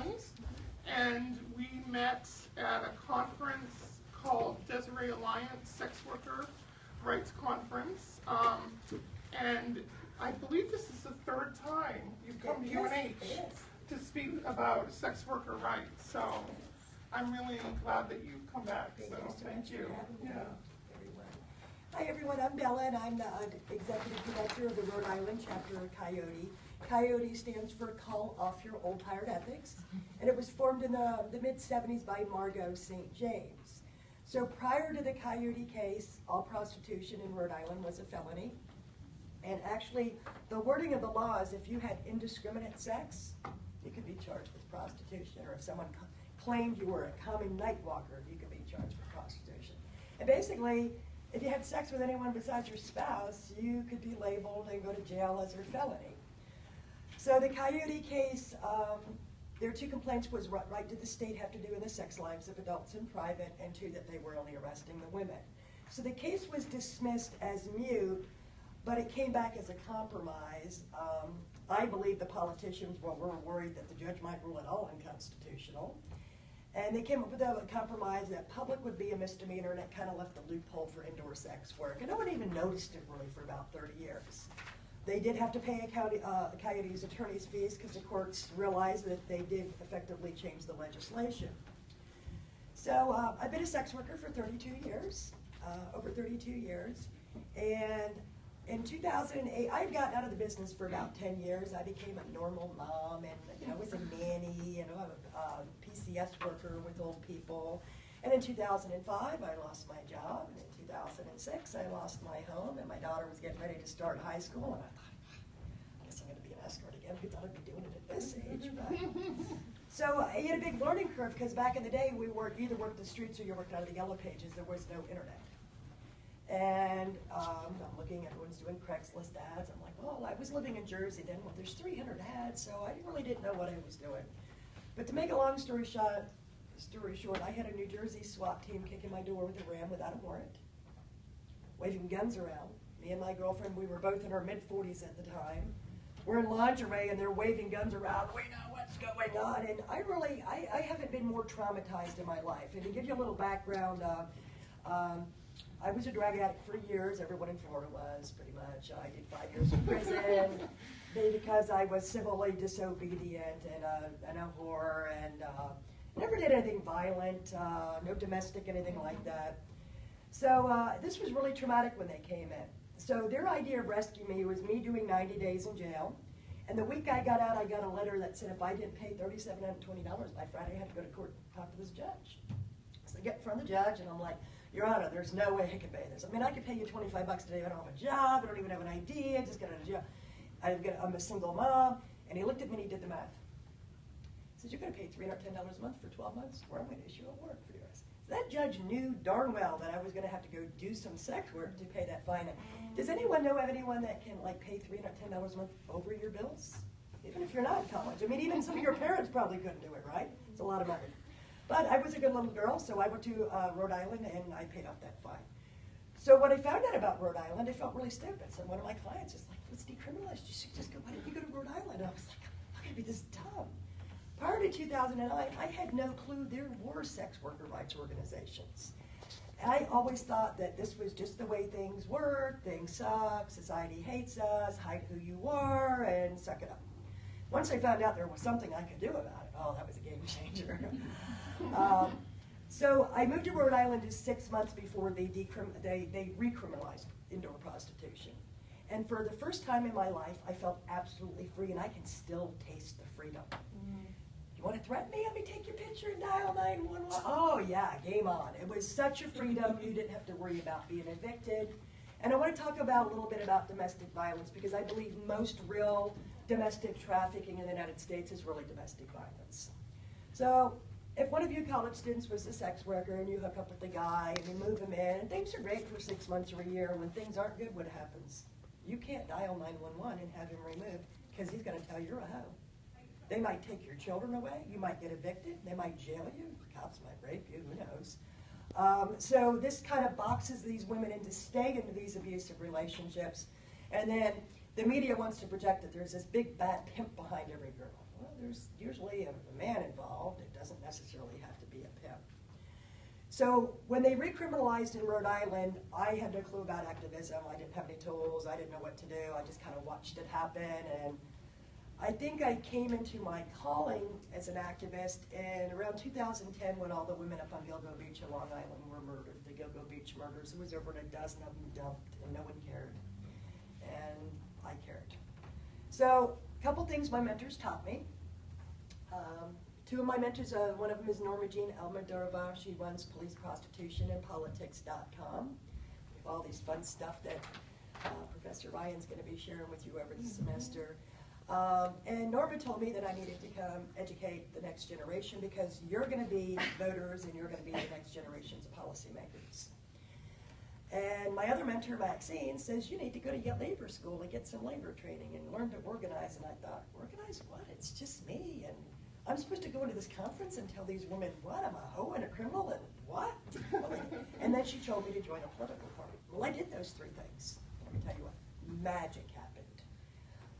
Island, and we met at a conference called Desiree Alliance Sex Worker Rights Conference, and I believe this is the third time you've come to UNH to speak about sex worker rights. So I'm really glad that you've come back. So thank you. Yeah. Hi everyone, I'm Bella and I'm the executive director of the Rhode Island chapter of Coyote. Coyote stands for Call Off Your Old Tired Ethics, and it was formed in the mid-70s by Margot St. James. So prior to the Coyote case, all prostitution in Rhode Island was a felony. And actually, the wording of the law is if you had indiscriminate sex, you could be charged with prostitution. Or if someone claimed you were a common night walker, you could be charged with prostitution. And basically, if you had sex with anyone besides your spouse, you could be labeled and go to jail as a felony. So the Coyote case, there are two complaints. Was right did the state have to do in the sex lives of adults in private, and two, that they were only arresting the women. So the case was dismissed as moot, but it came back as a compromise. I believe the politicians were worried that the judge might rule it all unconstitutional. And they came up with a compromise that public would be a misdemeanor, and it kind of left the loophole for indoor sex work. And no one even noticed it really for about 30 years. They did have to pay Coyote's attorney's fees because the courts realized that they did effectively change the legislation. So I've been a sex worker for 32 years, over 32 years. And in 2008, I had gotten out of the business for about 10 years. I became a normal mom, and was a nanny, a PCS worker with old people. And in 2005, I lost my job. And in 2006, I lost my home, and my daughter was getting ready to start high school. And I thought, I guess I'm going to be an escort again. Who thought I'd be doing it at this age? But so I had a big learning curve because back in the day, we either worked the streets or you worked out of the yellow pages. There was no internet. And I'm looking, everyone's doing Craigslist ads. I'm like, well, I was living in Jersey then. Well, there's 300 ads, so I really didn't know what I was doing. But to make a long story short, I had a New Jersey SWAT team kicking my door with a ram without a warrant, waving guns around. Me and my girlfriend, we were both in our mid-40s at the time. We're in lingerie, and they're waving guns around. We know what's going on. And I haven't been more traumatized in my life. And to give you a little background, I was a drug addict for years. Everyone in Florida was, pretty much. I did 5 years in prison because I was civilly disobedient and a whore, and never did anything violent, no domestic, anything like that. So this was really traumatic when they came in. So their idea of rescuing me was me doing 90 days in jail. And the week I got out, I got a letter that said if I didn't pay $3,720 by Friday, I had to go to court and talk to this judge. So I get in front of the judge, and I'm like, Your Honor, there's no way I can pay this. I mean, I could pay you $25 today. I don't have a job. I don't even have an ID. I just got out of jail. I'm a single mom. And he looked at me and he did the math. He said, you're going to pay $310 a month for 12 months, or I'm going to issue a warrant for yours. So that judge knew darn well that I was going to have to go do some sex work to pay that fine. Does anyone know of anyone that can pay $310 a month over your bills? Even if you're not in college. I mean, even some of your parents probably couldn't do it, right? It's a lot of money. But I was a good little girl, so I went to Rhode Island and I paid off that fine. So when I found out about Rhode Island, I felt really stupid. So one of my clients was like, let's decriminalize. You should just go, why didn't you go to Rhode Island? And I was like, I'm not going to be this dumb. Prior to 2009, I had no clue there were sex worker rights organizations. And I always thought that this was just the way things work, things suck, society hates us, hide who you are, and suck it up. Once I found out there was something I could do about it, oh, that was a game changer. So I moved to Rhode Island just 6 months before they recriminalized indoor prostitution. And for the first time in my life, I felt absolutely free, and I can still taste the freedom. You want to threaten me? Let me take your picture and dial 911. Oh yeah, game on. It was such a freedom. You didn't have to worry about being evicted. And I want to talk about a little bit about domestic violence, because I believe most real domestic trafficking in the United States is really domestic violence. So if one of you college students was a sex worker and you hook up with the guy and you move him in and things are great for 6 months or a year, when things aren't good, what happens? You can't dial 911 and have him removed because he's going to tell you're a hoe. They might take your children away. You might get evicted. They might jail you. The cops might rape you. Who knows? So this kind of boxes these women into staying into these abusive relationships. And then the media wants to project that there's this big bad pimp behind every girl. Well, there's usually a man involved. It doesn't necessarily have to be a pimp. So when they recriminalized in Rhode Island, I had no clue about activism. I didn't have any tools. I didn't know what to do. I just kind of watched it happen. And I think I came into my calling as an activist in around 2010 when all the women up on Gilgo Beach in Long Island were murdered. The Gilgo Beach murders. There was over a dozen of them dumped, and no one cared. And I cared. So a couple things my mentors taught me. Two of my mentors, one of them is Norma Jean Almodovar. She runs policeprostitutionandpolitics.com. We have all these fun stuff that Professor Ryan's going to be sharing with you over the semester. And Norma told me that I needed to come educate the next generation because you're going to be voters and you're going to be the next generation's policymakers. And my other mentor, Maxine, says you need to go to labor school and get some labor training and learn to organize. And I thought, organize what? It's just me. And I'm supposed to go into this conference and tell these women, what, I'm a hoe and a criminal and what? And then she told me to join a political party. Well, I did those three things. Let me tell you what, magic happened.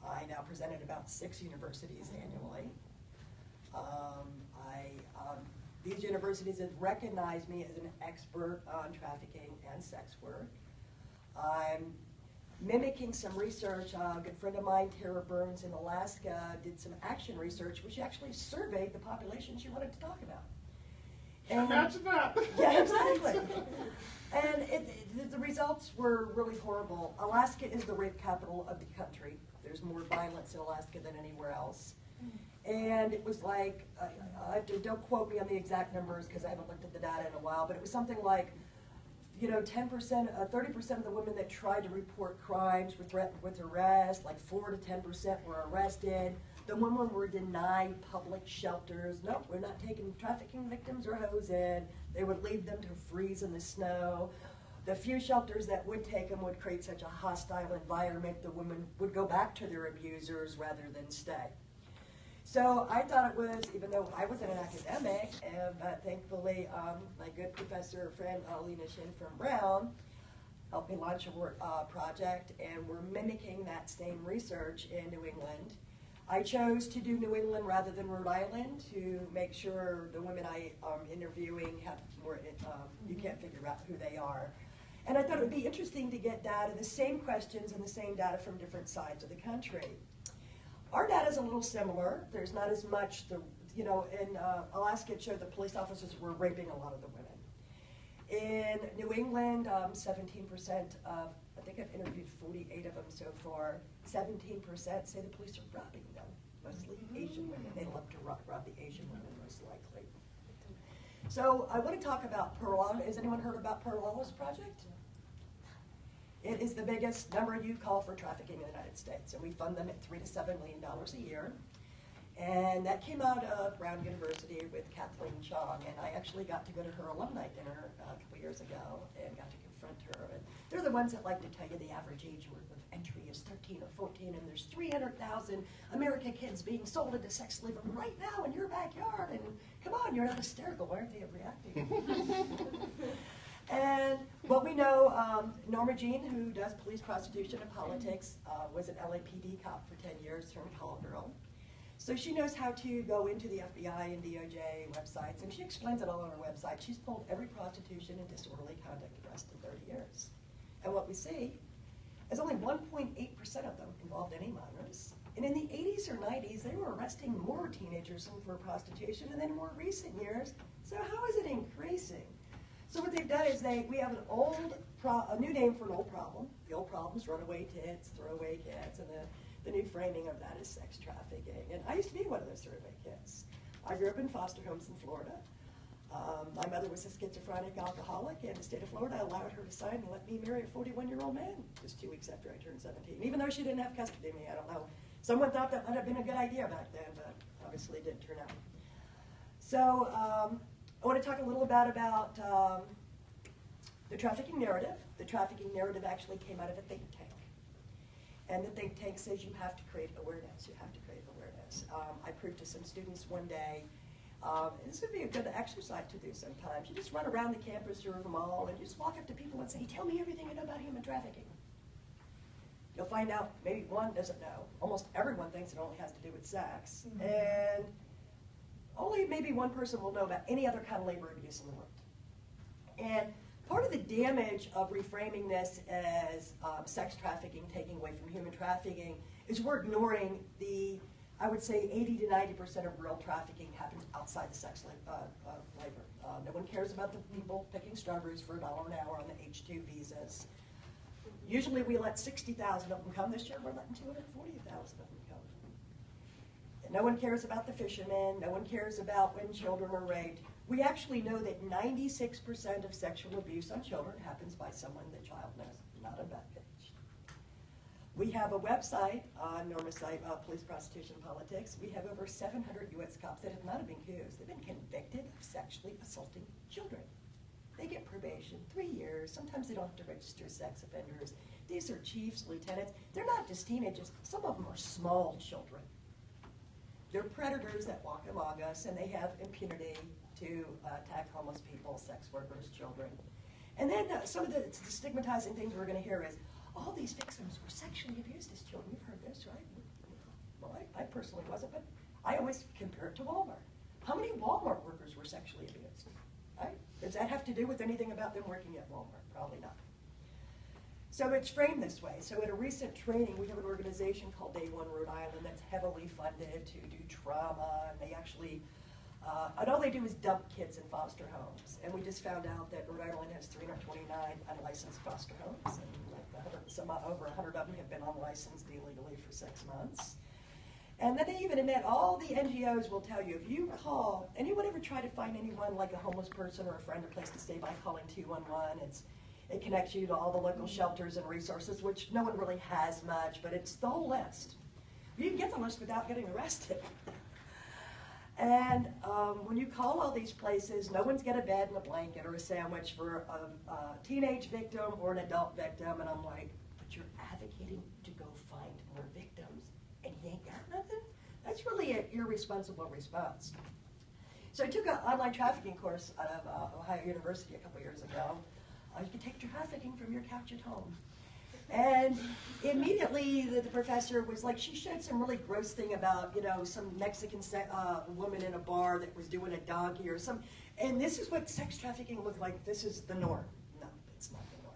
I now present at about 6 universities annually. These universities have recognized me as an expert on trafficking and sex work. I'm mimicking some research. A good friend of mine, Tara Burns in Alaska, did some action research, which actually surveyed the population she wanted to talk about. And imagine that. Yeah, exactly. And the results were really horrible. Alaska is the rape capital of the country. There's more violence in Alaska than anywhere else. And it was like, don't quote me on the exact numbers because I haven't looked at the data in a while, but it was something like, 10%, 30% of the women that tried to report crimes were threatened with arrest, like 4 to 10% were arrested. The women were denied public shelters. No, we're not taking trafficking victims or hoes in. They would leave them to freeze in the snow. The few shelters that would take them would create such a hostile environment, the women would go back to their abusers rather than stay. So I thought it was, even though I wasn't an academic, but thankfully my good professor friend Alina Shin from Brown helped me launch a project, and we're mimicking that same research in New England. I chose to do New England rather than Rhode Island to make sure the women I am interviewing have more, you can't figure out who they are. And I thought it would be interesting to get data, the same questions and the same data from different sides of the country. Our data is a little similar. There's not as much, in Alaska it showed the police officers were raping a lot of the women. In New England, 17% of, I think I've interviewed 48 of them so far, 17% say the police are robbing them, mostly Asian women. They love to rob the Asian women most likely. So I want to talk about Pearl Olive. Has anyone heard about Pearl Olive's project? It is the biggest number of youth call for trafficking in the United States, and we fund them at $3 to $7 million a year. And that came out of Brown University with Kathleen Chong, and I actually got to go to her alumni dinner a couple years ago and got to confront her. And they're the ones that like to tell you the average age of entry is 13 or 14, and there's 300,000 American kids being sold into sex slavery right now in your backyard. And come on, you're not hysterical. Why aren't they reacting? And what we know, Norma Jean, who does police prostitution and politics, was an LAPD cop for 10 years, turned call girl. So she knows how to go into the FBI and DOJ websites, and she explains it all on her website. She's pulled every prostitution and disorderly conduct arrest in 30 years. And what we see is only 1.8% of them involved any minors. And in the 80s or 90s, they were arresting more teenagers for prostitution, and then in more recent years. So how is it increasing? So what they've done is we have a new name for an old problem. The old problem is runaway tits, throwaway kids, and the new framing of that is sex trafficking. And I used to be one of those throwaway kids. I grew up in foster homes in Florida. My mother was a schizophrenic alcoholic, and the state of Florida allowed her to sign and let me marry a 41-year-old man just 2 weeks after I turned 17. Even though she didn't have custody of me, I don't know. Someone thought that might have been a good idea back then, but obviously it didn't turn out. So I want to talk a little bit about the trafficking narrative. The trafficking narrative actually came out of a think tank. And the think tank says you have to create awareness. You have to create awareness. I proved to some students one day, and this would be a good exercise to do sometimes. You just run around the campus or the mall and you just walk up to people and say, tell me everything you know about human trafficking. You'll find out maybe one doesn't know. Almost everyone thinks it only has to do with sex. And only maybe one person will know about any other kind of labor abuse in the world. And part of the damage of reframing this as sex trafficking, taking away from human trafficking, is we're ignoring the, I would say 80 to 90% of real trafficking happens outside the sex labor. No one cares about the people picking strawberries for $1 an hour on the H-2 visas. Usually we let 60,000 of them come. This year we're letting 240,000 of them come. And no one cares about the fishermen. No one cares about when children are raped. We actually know that 96% of sexual abuse on children happens by someone the child knows, not a backpage. We have a website on Norma's site, Police Prostitution Politics. We have over 700 U.S. cops that have not been accused. They've been convicted of sexually assaulting children. They get probation, 3 years. Sometimes they don't have to register sex offenders. These are chiefs, lieutenants. They're not just teenagers. Some of them are small children. They're predators that walk among us, and they have impunity to attack homeless people, sex workers, children. And then some of the stigmatizing things we're going to hear is, all these victims were sexually abused as children. You've heard this, right? Well, I personally wasn't, but I always compare it to Walmart. How many Walmart workers were sexually abused? Right? Does that have to do with anything about them working at Walmart? Probably not. So it's framed this way. So at a recent training, we have an organization called Day One Rhode Island that's heavily funded to do trauma, and they actually, all they do is dump kids in foster homes. And we just found out that Rhode Island has 329 unlicensed foster homes, and like over 100 of them have been unlicensed illegally for 6 months. And then they even admit, all the NGOs will tell you, if you call, anyone ever try to find anyone like a homeless person or a friend, a place to stay by calling 211, it connects you to all the local shelters and resources, which no one really has much, but it's the whole list. You can get the list without getting arrested. And when you call all these places, no one's got a bed and a blanket or a sandwich for a teenage victim or an adult victim, and I'm like, but you're advocating to go find more victims, and you ain't got nothing? That's really an irresponsible response. So I took an online trafficking course out of Ohio University a couple years ago. You can take trafficking from your couch at home. And immediately the professor was like, she showed some really gross thing about, you know, some Mexican woman in a bar that was doing a donkey or some, and this is what sex trafficking looked like. This is the norm. No, it's not the norm.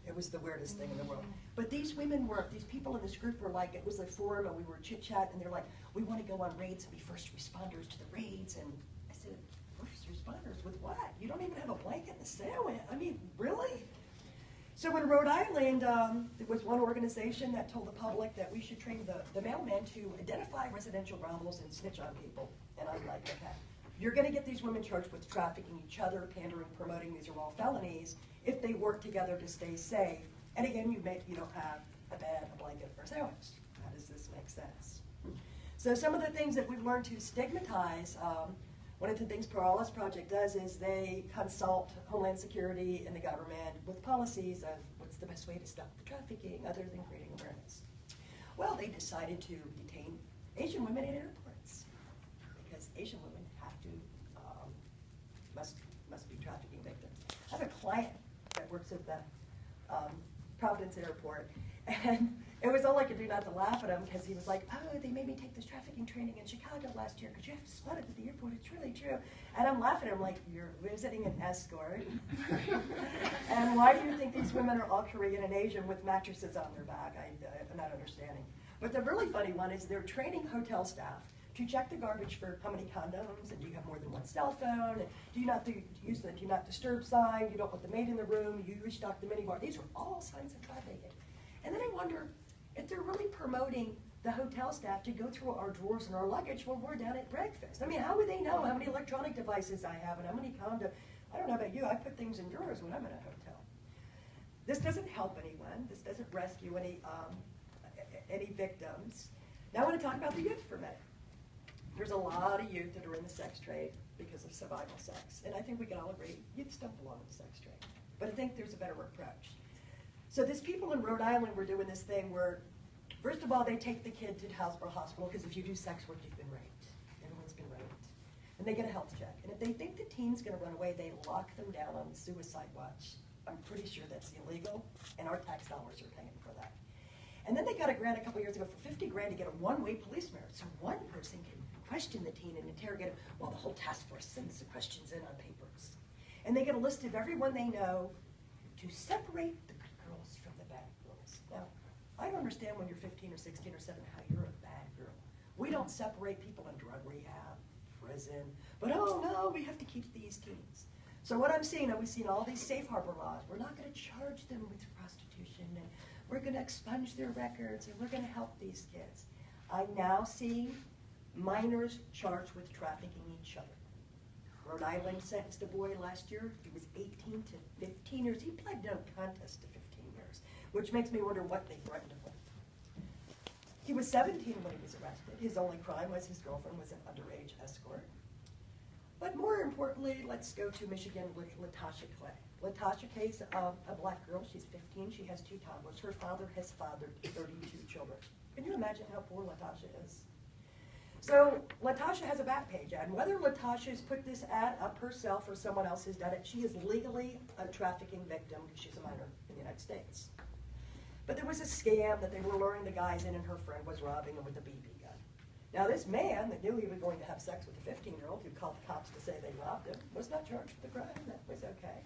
It was the weirdest thing in the world. But these women were, these people in this group were like, it was a forum and we were chit-chat, and they're like, we want to go on raids and be first responders to the raids. And I said, first responders with what? You don't even have a blanket and a sandwich. I mean, really? So in Rhode Island, there was one organization that told the public that we should train the mailmen to identify residential brothels and snitch on people. And I'm like, okay, you're going to get these women charged with trafficking each other, pandering, promoting. These are all felonies if they work together to stay safe. And again, you don't have a bed, a blanket, or a sandwich. How does this make sense? So some of the things that we've learned to stigmatize, one of the things Peralez Project does is they consult Homeland Security and the government with policies of what's the best way to stop the trafficking other than creating awareness. Well, they decided to detain Asian women at airports because Asian women have to, must be trafficking victims. I have a client that works at the Providence Airport, and it was all I could do not to laugh at him because he was like, oh, they made me take this trafficking training in Chicago last year because you have to spot it at the airport. It's really true. And I'm laughing at him like, you're visiting an escort. And why do you think these women are all Korean and Asian with mattresses on their back? I'm not understanding. But the really funny one is they're training hotel staff to check the garbage for how many condoms, and do you have more than one cell phone, and do you not use the do not disturb sign, you don't want the maid in the room, you restock the minibar. These are all signs of trafficking. And then I wonder if they're really promoting the hotel staff to go through our drawers and our luggage when we're down at breakfast. I mean, how would they know how many electronic devices I have and how many condoms? I don't know about you, I put things in drawers when I'm in a hotel. This doesn't help anyone. This doesn't rescue any victims. Now I want to talk about the youth for a minute. There's a lot of youth that are in the sex trade because of survival sex. And I think we can all agree, youth don't belong in the sex trade. But I think there's a better approach. So these people in Rhode Island were doing this thing where, first of all, they take the kid to Hillsborough Hospital because if you do sex work, you've been raped. Everyone's been raped. And they get a health check. And if they think the teen's going to run away, they lock them down on suicide watch. I'm pretty sure that's illegal, and our tax dollars are paying for that. And then they got a grant a couple years ago for 50 grand to get a one-way police merit. So one person can question the teen and interrogate him while the whole task force sends the questions in on papers. And they get a list of everyone they know to separate the good girls from the bad girls. Now, I don't understand when you're 15 or 16 or 17 how you're a bad girl. We don't separate people in drug rehab, prison, but oh no, we have to keep these teens. So what I'm seeing, we've seen all these safe harbor laws. We're not going to charge them with prostitution, and we're going to expunge their records, and we're going to help these kids. I now see minors charged with trafficking each other. Rhode Island sentenced a boy last year. He was 18 to 15 years. He pled no contest to 15 years, which makes me wonder what they threatened him with. He was 17 when he was arrested. His only crime was his girlfriend was an underage escort. But more importantly, let's go to Michigan with Latasha Clay. Latasha Clay's a black girl. She's 15. She has 2 toddlers. Her father has fathered 32 children. Can you imagine how poor Latasha is? So Latasha has a Backpage ad, and whether Latasha's put this ad up herself or someone else has done it, she is legally a trafficking victim because she's a minor in the United States. But there was a scam that they were luring the guys in, and her friend was robbing them with a BB gun. Now this man that knew he was going to have sex with a 15-year-old who called the cops to say they robbed him was not charged with the crime. That was okay.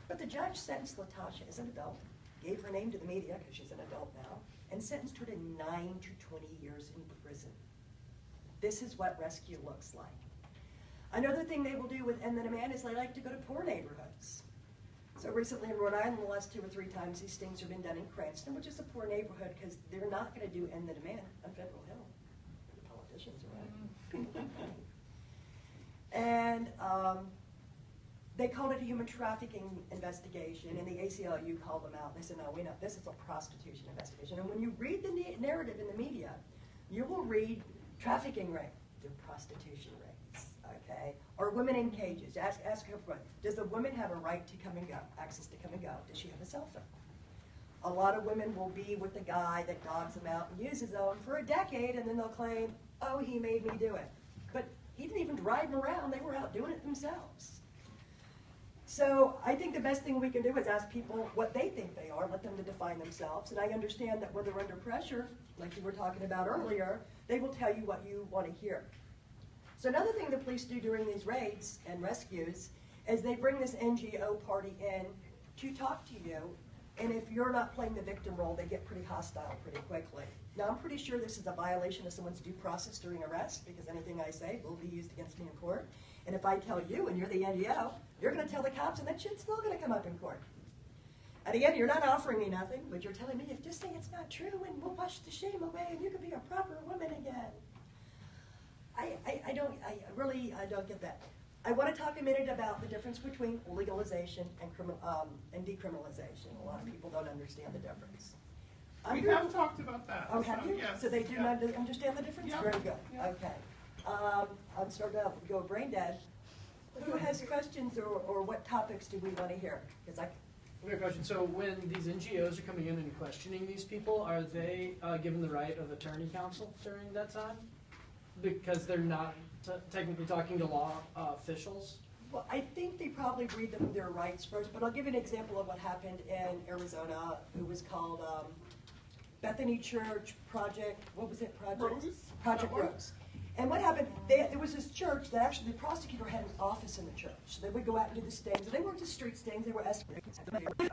But the judge sentenced Latasha as an adult, gave her name to the media because she's an adult now, and sentenced her to 9 to 20 years in prison. This is what rescue looks like. Another thing they will do with End the Demand is they like to go to poor neighborhoods. So recently in Rhode Island, the last 2 or 3 times these stings have been done in Cranston, which is a poor neighborhood because they're not going to do End the Demand on Federal Hill. The politicians are right. And they called it a human trafficking investigation, and the ACLU called them out. They said, no, we know this is a prostitution investigation. And when you read the narrative in the media, you will read trafficking rate, they're prostitution rates, okay? Or women in cages. Ask her friend, does a woman have a right to come and go, access to come and go? Does she have a cell phone? A lot of women will be with the guy that dogs them out and uses them for a decade, and then they'll claim, oh, he made me do it. But he didn't even drive them around. They were out doing it themselves. So I think the best thing we can do is ask people what they think they are, let them to define themselves. And I understand that when they're under pressure, like you were talking about earlier, they will tell you what you want to hear. So another thing the police do during these raids and rescues is they bring this NGO party in to talk to you, and if you're not playing the victim role, they get pretty hostile pretty quickly. Now I'm pretty sure this is a violation of someone's due process during arrest, because anything I say will be used against me in court. And if I tell you and you're the NGO, you're going to tell the cops, and that shit's still going to come up in court. And again, you're not offering me nothing, but you're telling me, if just say it's not true, and we'll wash the shame away, and you can be a proper woman again. I don't get that. I want to talk a minute about the difference between legalization and decriminalization. A lot of people don't understand the difference. We have talked about that. Oh, have you? Yes. So they do not understand the difference? Yep. Very good. Yep. Okay. I'm starting to go brain dead. Who has questions, or what topics do we want to hear? Because I have a question. So when these NGOs are coming in and questioning these people, are they given the right of attorney counsel during that time? Because they're not technically talking to law officials? Well, I think they probably read them their rights first, but I'll give you an example of what happened in Arizona. It was called Bethany Church Project, what was it? Project Rose. And what happened, there was this church that actually the prosecutor had an office in the church. So they would go out and do the stings, and they weren't just street stings, they were escorting.